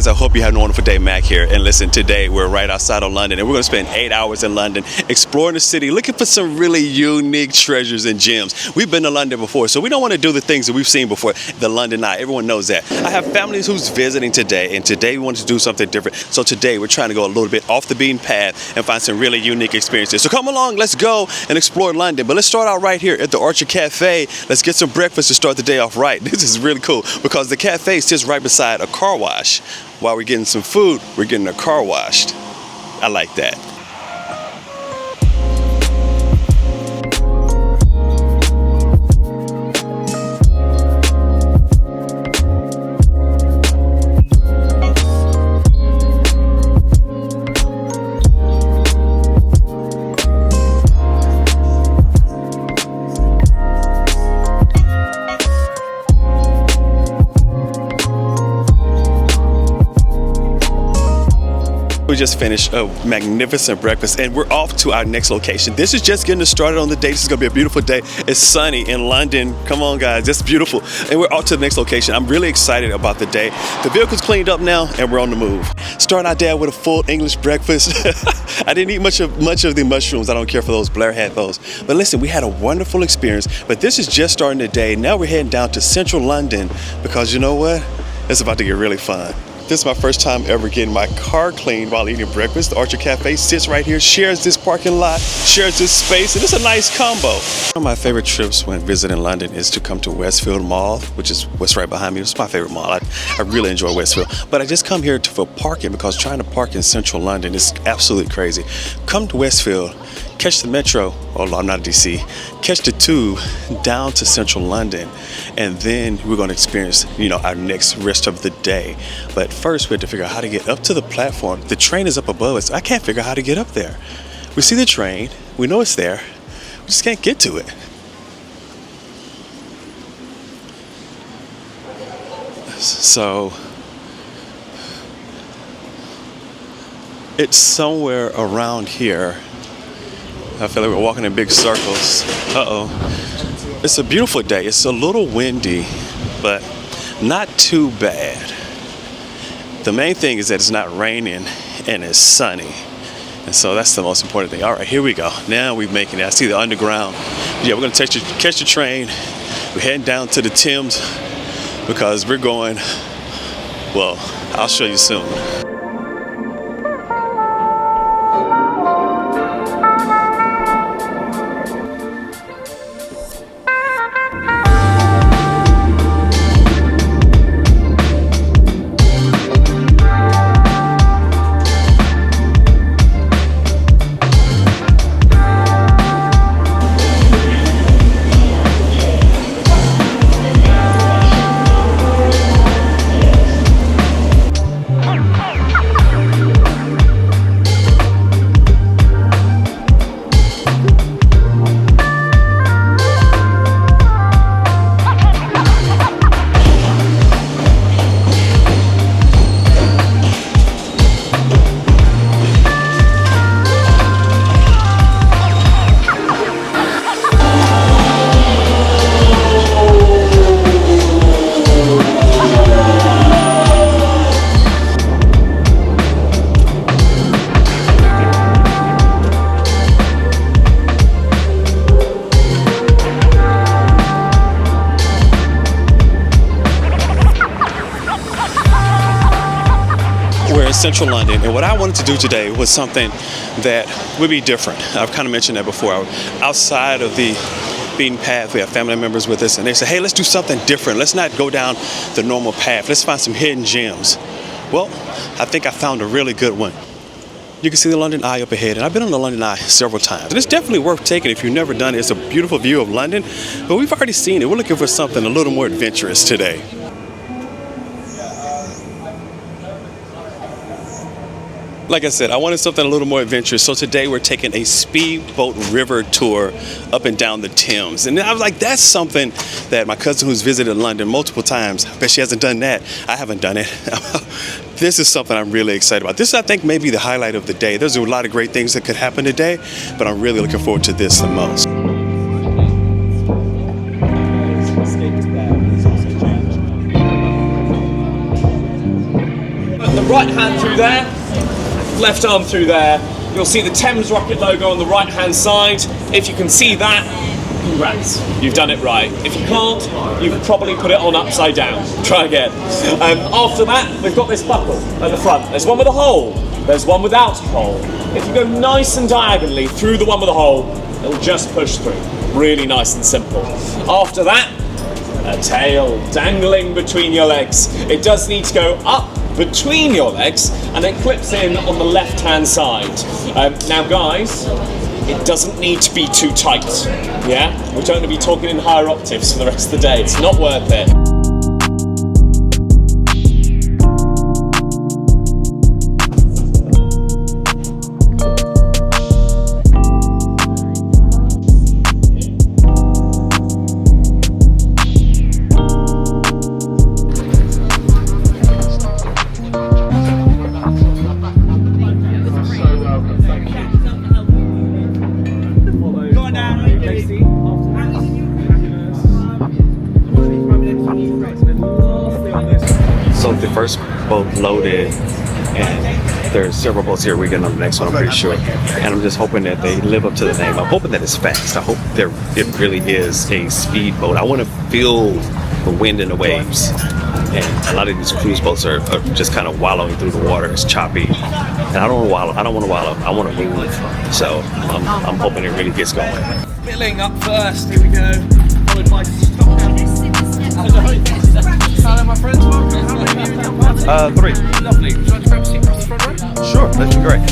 guys, I hope you have a wonderful day. Mac here, and listen, today we're right outside of London and we're going to spend 8 hours in London exploring the city, looking for some really unique treasures and gems. We've been to London before, so we don't want to do the things that we've seen before. The London Eye, everyone knows that. I have families who's visiting today, and today we wanted to do something different. So today we're trying to go a little bit off the beaten path and find some really unique experiences. So come along, let's go and explore London. But let's start out right here at the Orchard Café. Let's get some breakfast to start the day off right. This is really cool because the cafe sits right beside a car wash. While we're getting some food, we're getting a car washed. I like that. We just finished a magnificent breakfast and we're off to our next location. This is just getting us started on the day. This is gonna be a beautiful day. It's sunny in London. Come on guys, it's beautiful. And we're off to the next location. I'm really excited about the day. The vehicle's cleaned up now and we're on the move. Starting our day with a full English breakfast. I didn't eat much of the mushrooms. I don't care for those. Blair had those. But listen, we had a wonderful experience. But this is just starting the day. Now we're heading down to central London because you know what? It's about to get really fun. This is my first time ever getting my car cleaned while eating breakfast. The Orchard Café sits right here, shares this parking lot, shares this space, and it's a nice combo. One of my favorite trips when visiting London is to come to Westfield Mall, which is what's right behind me. It's my favorite mall. I really enjoy Westfield. But I just come here for parking because trying to park in central London is absolutely crazy. Come to Westfield, catch the metro, oh, I'm not DC, catch the tube down to central London, and then we're going to experience, our next rest of the day. But first we have to figure out how to get up to the platform. The train is up above us. I can't figure out how to get up there. We see the train, we know it's there, we just can't get to it. So it's somewhere around here. I feel like we're walking in big circles. Uh-oh. It's a beautiful day. It's a little windy, but not too bad. The main thing is that it's not raining and it's sunny. And so that's the most important thing. All right, here we go. Now we're making it. I see the underground. Yeah, we're going to catch the train. We're heading down to the Thames because we're going, well, I'll show you soon. Central London, and what I wanted to do today was something that would be different. I've kind of mentioned that before. Outside of the beaten path, we have family members with us, and they say, hey, let's do something different. Let's not go down the normal path. Let's find some hidden gems. Well, I think I found a really good one. You can see the London Eye up ahead, and I've been on the London Eye several times. And it's definitely worth taking if you've never done it. It's a beautiful view of London, but we've already seen it. We're looking for something a little more adventurous today. Like I said, I wanted something a little more adventurous, so today we're taking a speedboat river tour up and down the Thames. And I was like, that's something that my cousin who's visited London multiple times, I bet she hasn't done that. I haven't done it. This is something I'm really excited about. This, I think, may be the highlight of the day. There's a lot of great things that could happen today, but I'm really looking forward to this the most. right hand through there, left arm through there. You'll see the Thames Rocket logo on the right hand side. If you can see that, congrats, you've done it right. If you can't, you've probably put it on upside down. Try again. After that, we've got this buckle at the front. There's one with a hole, there's one without a hole. If you go nice and diagonally through the one with a hole, it'll just push through. Really nice and simple. After that, a tail dangling between your legs. It does need to go up between your legs and it clips in on the left hand side. Now guys, it doesn't need to be too tight, yeah? We're going to be talking in higher octaves for the rest of the day. It's not worth it. So the first boat loaded, and there's several boats here. We're getting on the next one, I'm pretty sure. And I'm just hoping that they live up to the name. I'm hoping that it's fast. I hope it really is a speedboat. I want to feel the wind and the waves. And a lot of these cruise boats are just kind of wallowing through the water. It's choppy, and I don't want to wallow. I don't want to wallow. I want to move. So I'm hoping it really gets going. Filling up first. Here we go. Followed by hello, my friends. Welcome. How many of you in your party? 3. Lovely. Would you like to grab a seat across the front row? Sure, that'd be great.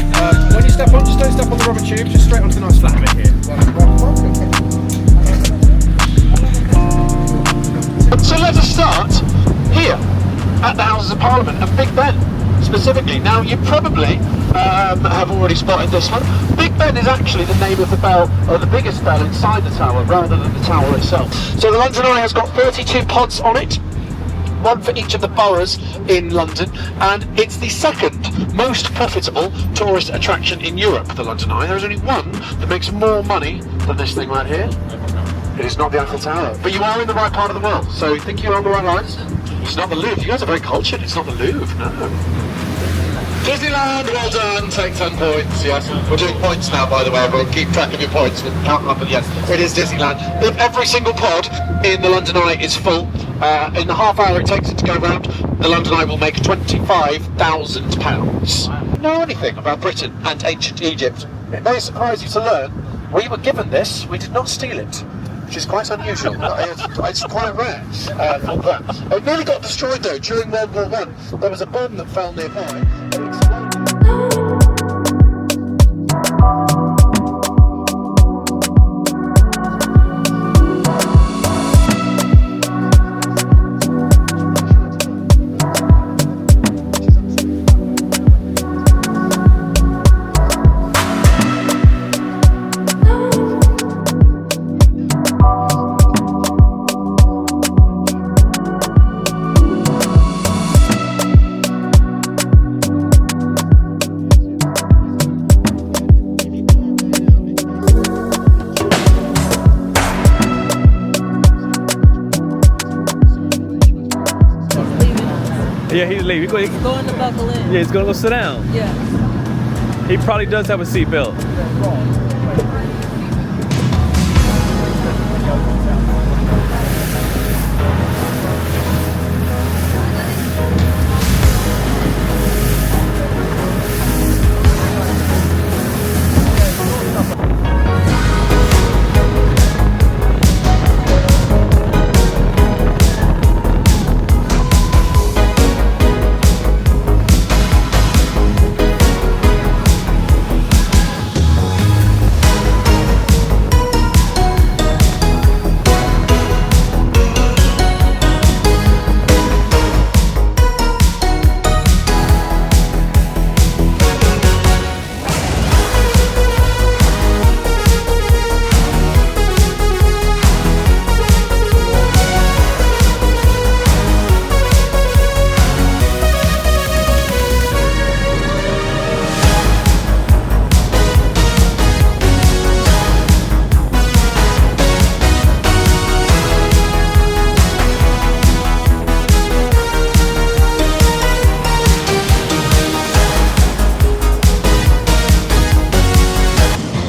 When you step on, just don't step on the rubber tube. Just straight onto the nice flat bit here. So let us start here at the Houses of Parliament and Big Ben specifically. Now you probably have already spotted this one. Big Ben is actually the name of the bell, or the biggest bell inside the tower rather than the tower itself. So the London Eye has got 32 pods on it, one for each of the boroughs in London, and it's the second most profitable tourist attraction in Europe, the London Eye. There's only one that makes more money than this thing right here. It is not the Eiffel Tower, but you are in the right part of the world, so think you're on the right lines. It's not the Louvre. You guys are very cultured. It's not the Louvre, no. Disneyland, well done, take 10 points, yes. We're doing points now, by the way, we'll keep track of your points, we'll count them up, but yes, it is Disneyland. If every single pod in the London Eye is full, in the half hour it takes it to go round, the London Eye will make £25,000. Know anything about Britain and ancient Egypt? It may surprise you to learn, we were given this, we did not steal it. Which is quite unusual. It's quite rare. It nearly got destroyed though during World War I. There was a bomb that fell nearby and exploded. Yeah, he's leaving. He's going to buckle in. Yeah, he's gonna go sit down. Yeah. He probably does have a seatbelt.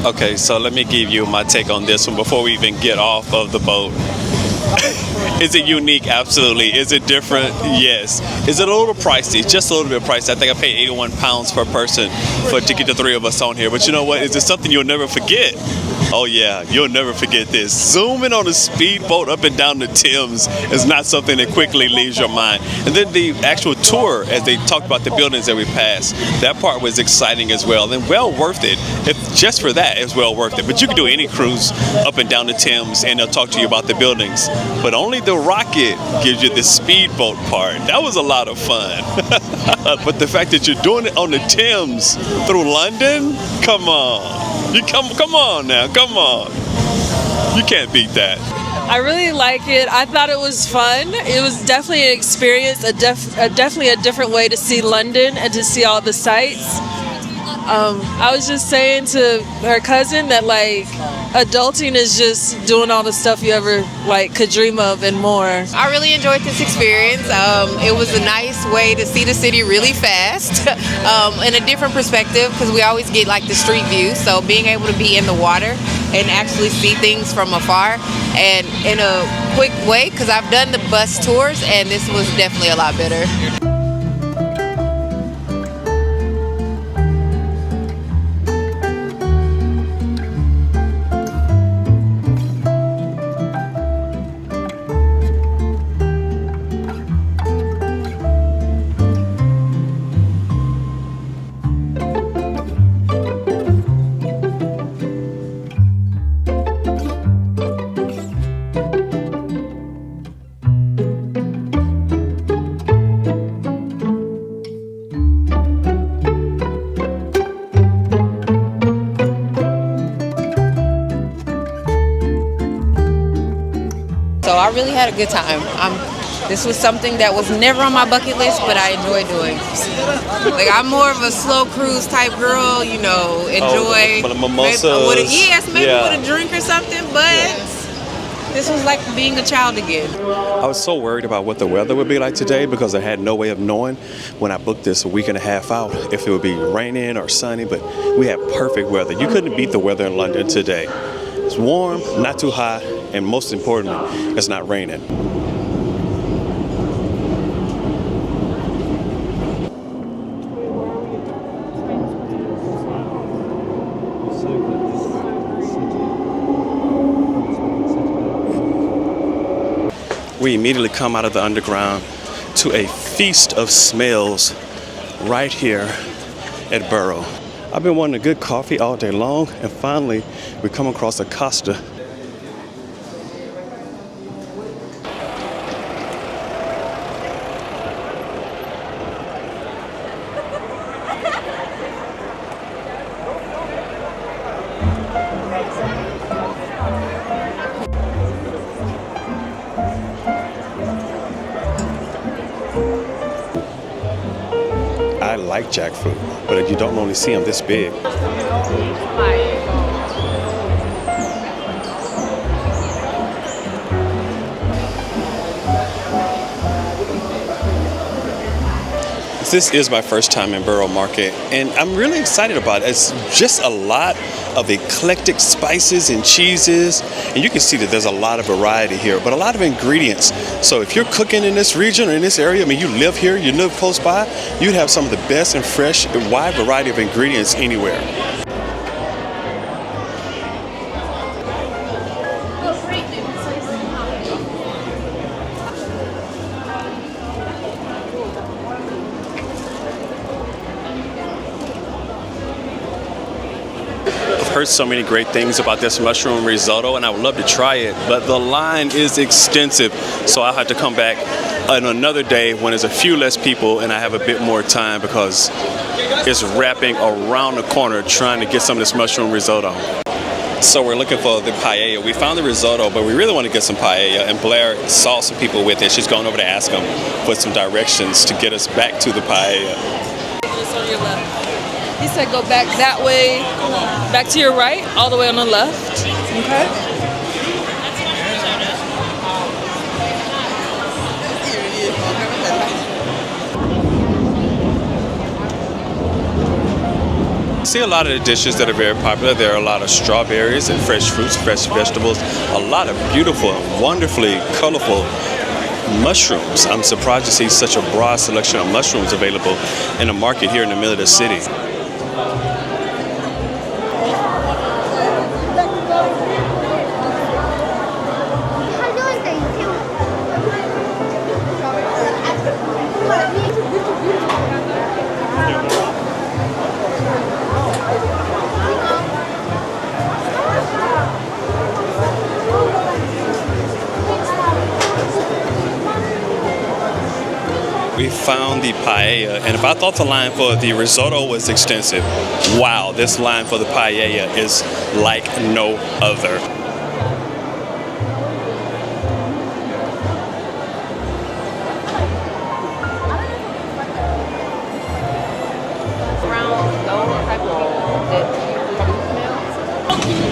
Okay, so let me give you my take on this one before we even get off of the boat. Is it unique? Absolutely. Is it different? Yes. Is it a little pricey? Just a little bit pricey. I think I paid 81 pounds per person to get the three of us on here. But you know what? Is it something you'll never forget? Oh yeah, you'll never forget this. Zooming on a speedboat up and down the Thames is not something that quickly leaves your mind. And then the actual tour, as they talked about the buildings that we passed, that part was exciting as well, and well worth it. If just for that, it's well worth it. But you can do any cruise up and down the Thames, and they'll talk to you about the buildings. But only the Rocket gives you the speedboat part. That was a lot of fun. But the fact that you're doing it on the Thames through London, come on. Come on now, come on. You can't beat that. I really like it. I thought it was fun. It was definitely an experience, definitely a different way to see London and to see all the sights. I was just saying to her cousin that like adulting is just doing all the stuff you ever like could dream of and more. I really enjoyed this experience. It was a nice way to see the city really fast in a different perspective because we always get like the street view. So being able to be in the water and actually see things from afar and in a quick way, because I've done the bus tours and this was definitely a lot better. So I really had a good time. This was something that was never on my bucket list, but I enjoy doing. Like I'm more of a slow cruise type girl, you know, enjoy. Mimosas. Maybe with a drink or something, but this was like being a child again. I was so worried about what the weather would be like today because I had no way of knowing when I booked this a week and a half out if it would be raining or sunny, but we had perfect weather. You couldn't beat the weather in London today. It's warm, not too hot, and most importantly, it's not raining. We immediately come out of the underground to a feast of smells right here at Borough. I've been wanting a good coffee all day long, and finally we come across a Costa. I like jackfruit, but you don't normally see them this big. This is my first time in Borough Market, and I'm really excited about it. It's just a lot of eclectic spices and cheeses, and you can see that there's a lot of variety here, but a lot of ingredients. So if you're cooking in this region or in this area, I mean, you live here, you live close by, you'd have some of the best and fresh and wide variety of ingredients anywhere. Heard so many great things about this mushroom risotto, and I would love to try it, but the line is extensive, so I'll have to come back on another day when there's a few less people and I have a bit more time because it's wrapping around the corner trying to get some of this mushroom risotto. So we're looking for the paella. We found the risotto, but we really want to get some paella, and Blair saw some people with it. She's going over to ask them for some directions to get us back to the paella. It's on your left. He said go back that way, back to your right, all the way on the left. Okay. see a lot of the dishes that are very popular. There are a lot of strawberries and fresh fruits, fresh vegetables, a lot of beautiful, wonderfully colorful mushrooms. I'm surprised to see such a broad selection of mushrooms available in a market here in the middle of the city. We found the paella, and if I thought the line for the risotto was extensive, wow, this line for the paella is like no other.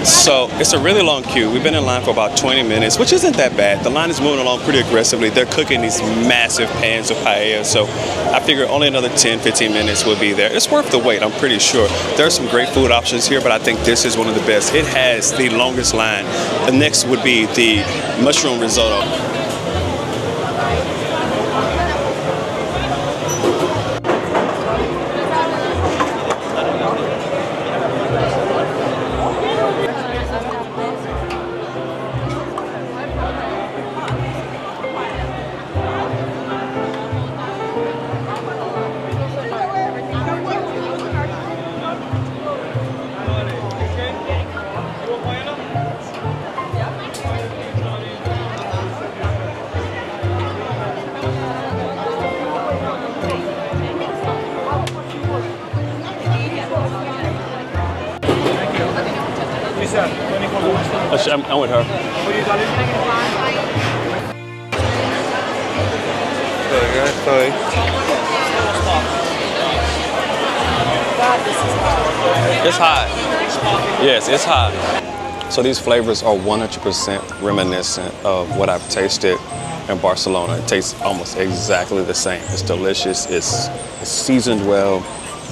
So it's a really long queue. We've been in line for about 20 minutes, which isn't that bad. The line is moving along pretty aggressively. They're cooking these massive pans of paella, so I figure only another 10, 15 minutes will be there. It's worth the wait, I'm pretty sure. There are some great food options here, but I think this is one of the best. It has the longest line. The next would be the mushroom risotto. I'm with her. It's hot. Yes, it's hot. So these flavors are 100% reminiscent of what I've tasted in Barcelona. It tastes almost exactly the same. It's delicious. It's seasoned well.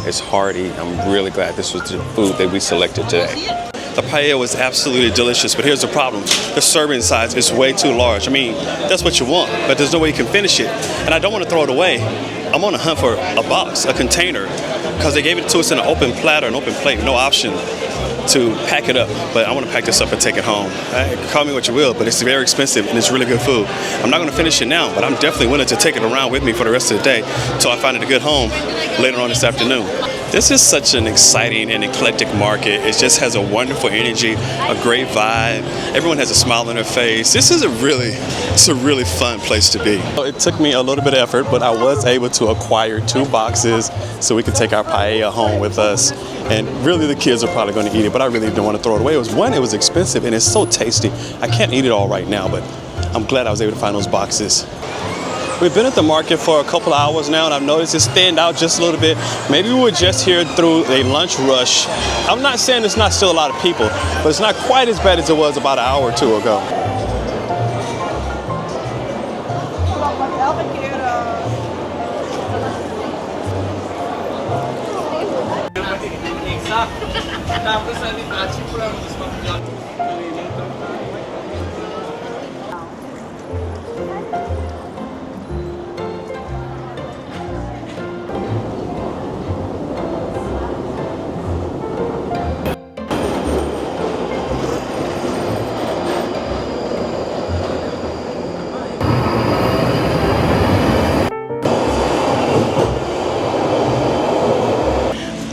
It's hearty. I'm really glad this was the food that we selected today. The paella was absolutely delicious, but here's the problem. The serving size is way too large. I mean, that's what you want, but there's no way you can finish it. And I don't want to throw it away. I'm on a hunt for a box, a container, because they gave it to us in an open platter, an open plate, no option to pack it up. But I want to pack this up and take it home. Call me what you will, but it's very expensive and it's really good food. I'm not going to finish it now, but I'm definitely willing to take it around with me for the rest of the day until I find it a good home later on this afternoon. This is such an exciting and eclectic market. It just has a wonderful energy, a great vibe. Everyone has a smile on their face. This is a really fun place to be. It took me a little bit of effort, but I was able to acquire 2 boxes so we could take our paella home with us. And really the kids are probably going to eat it, but I really didn't want to throw it away. It was expensive and it's so tasty. I can't eat it all right now, but I'm glad I was able to find those boxes. We've been at the market for a couple of hours now, and I've noticed it's thinned out just a little bit. Maybe we were just here through a lunch rush. I'm not saying there's not still a lot of people, but it's not quite as bad as it was about an hour or 2 ago.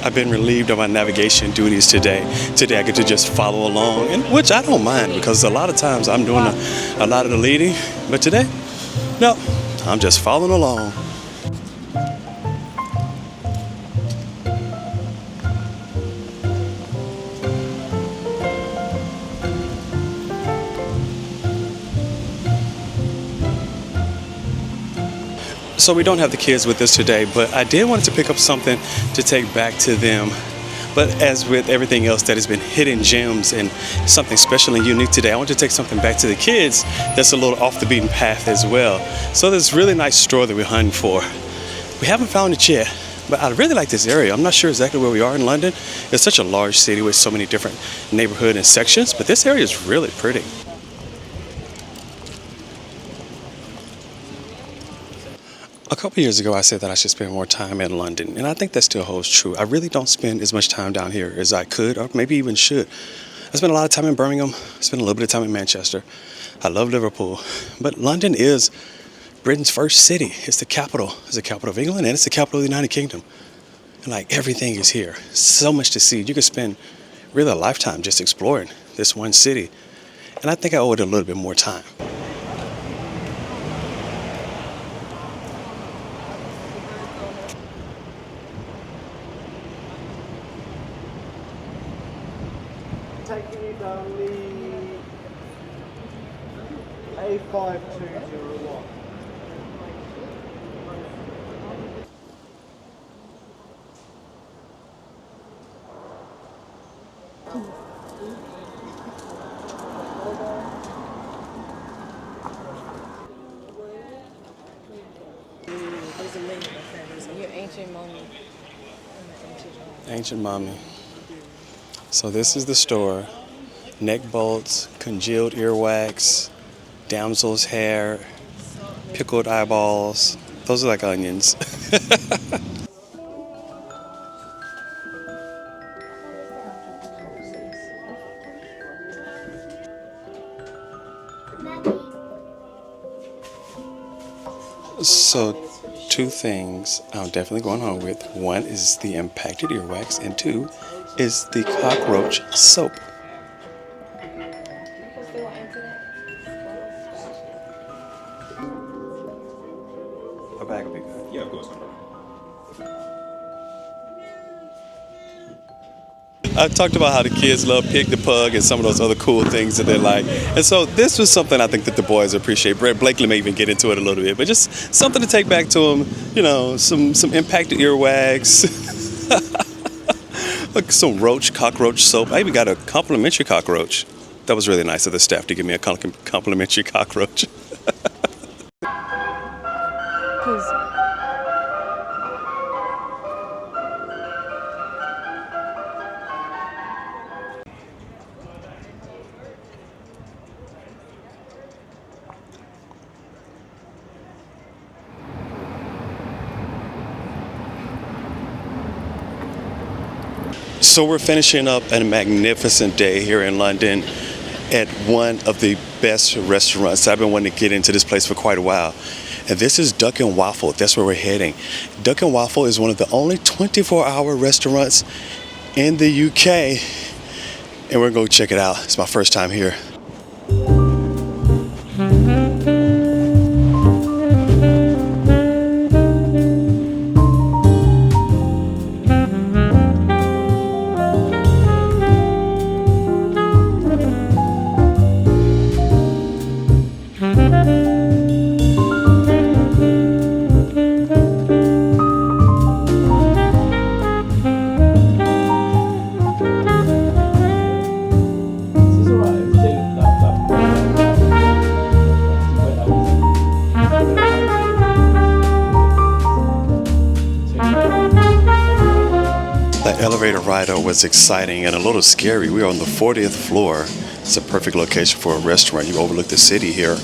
I've been relieved of my navigation duties today. Today I get to just follow along, and which I don't mind because a lot of times I'm doing a lot of the leading, but today, no, I'm just following along. So we don't have the kids with us today, but I did want to pick up something to take back to them. But as with everything else that has been hidden gems and something special and unique today, I want to take something back to the kids that's a little off the beaten path as well. So there's a really nice store that we're hunting for. We haven't found it yet, But I really like this area. I'm not sure exactly where we are in London. It's such a large city with so many different neighborhoods and sections, but this area is really pretty. A couple years ago, I said that I should spend more time in London, and I think that still holds true. I really don't spend as much time down here as I could, or maybe even should. I spent a lot of time in Birmingham, spent a little bit of time in Manchester. I love Liverpool, but London is Britain's first city. It's the capital. It's the capital of England, and it's the capital of the United Kingdom. And like everything is here. So much to see. You could spend really a lifetime just exploring this one city, and I think I owe it a little bit more time. Taking you down the A5201. Ancient Mommy. So this is the store. Neck bolts, congealed earwax, damsel's hair, pickled eyeballs. Those are like onions. So two things I'm definitely going home with. One is the impacted earwax, and two is the cockroach soap. A bag will be good. Yeah, of course. I talked about how the kids love Pig the Pug and some of those other cool things that they like. And so this was something I think that the boys appreciate. Brett Blakely may even get into it a little bit, but just something to take back to them. You know, some impacted earwax, like some cockroach soap. I even got a complimentary cockroach. That was really nice of the staff to give me a complimentary cockroach. So we're finishing up a magnificent day here in London at one of the best restaurants. I've been wanting to get into this place for quite a while. And this is Duck and Waffle. That's where we're heading. Duck and Waffle is one of the only 24-hour restaurants in the UK. And we're going to check it out. It's my first time here. Elevator ride was exciting and a little scary. We were on the 40th floor. It's a perfect location for a restaurant. You overlook the city here.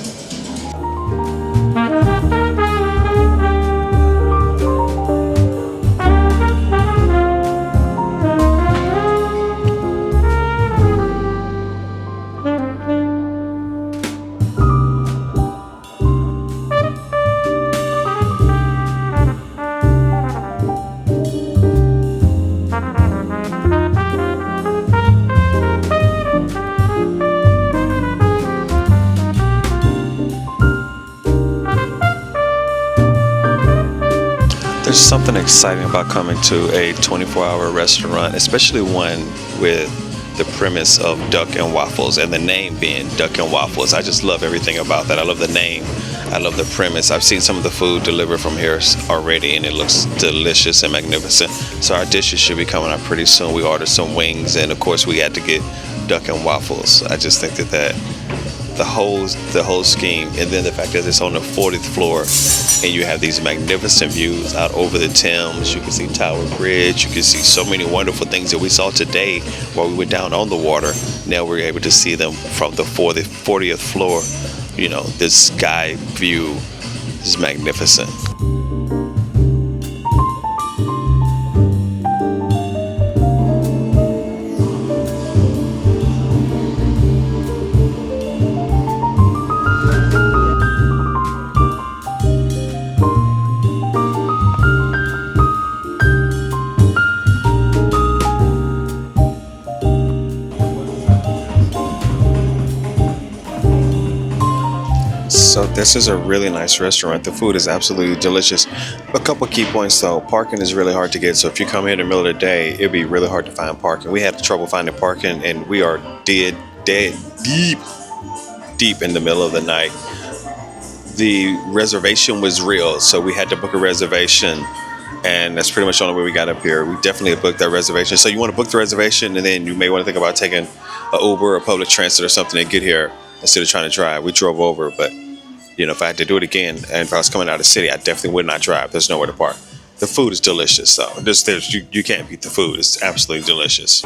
There's something exciting about coming to a 24-hour restaurant, especially one with the premise of Duck and Waffles and the name being Duck and Waffles. I just love everything about that. I love the name. I love the premise. I've seen some of the food delivered from here already, and it looks delicious and magnificent. So our dishes should be coming out pretty soon. We ordered some wings, and of course we had to get Duck and Waffles. I just think that the whole scheme, and then the fact that it's on the 40th floor, and you have these magnificent views out over the Thames. You can see Tower Bridge. You can see so many wonderful things that we saw today while we were down on the water. Now we're able to see them from the 40th floor. You know, this sky view is magnificent. So this is a really nice restaurant. The food is absolutely delicious. A couple key points though. Parking is really hard to get. So if you come here in the middle of the day, it'd be really hard to find parking. We had trouble finding parking, and we are deep in the middle of the night. The reservation was real, so we had to book a reservation, and that's pretty much the only way we got up here. We definitely booked that reservation. So you want to book the reservation, and then you may want to think about taking an Uber or public transit or something to get here instead of trying to drive. We drove over, but you know, if I had to do it again, and if I was coming out of the city, I definitely would not drive. There's nowhere to park. The food is delicious, though. You can't beat the food. It's absolutely delicious.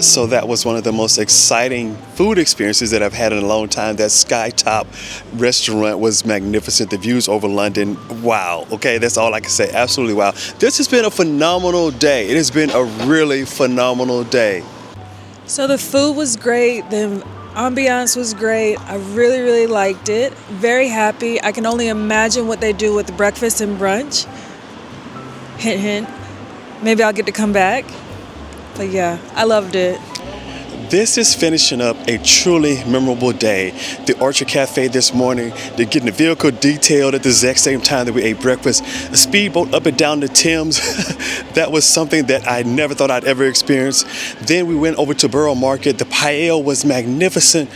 So that was one of the most exciting food experiences that I've had in a long time. That Skytop restaurant was magnificent. The views over London, wow. Okay, that's all I can say. Absolutely wow. This has been a phenomenal day. It has been a really phenomenal day. So the food was great. The ambiance was great. I really, really liked it. Very happy. I can only imagine what they do with the breakfast and brunch. Hint, hint. Maybe I'll get to come back. But yeah, I loved it. This is finishing up a truly memorable day. The Orchard Café this morning, they're getting the vehicle detailed at the exact same time that we ate breakfast. A speedboat up and down the Thames. That was something that I never thought I'd ever experience. Then we went over to Borough Market. The paella was magnificent.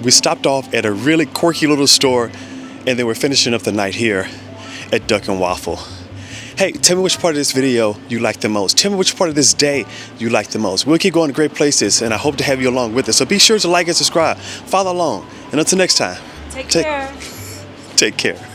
We stopped off at a really quirky little store, and then we're finishing up the night here at Duck Waffle. Hey, tell me which part of this video you like the most. Tell me which part of this day you like the most. We'll keep going to great places, and I hope to have you along with us. So be sure to like and subscribe. Follow along. And until next time, Take care. Take care.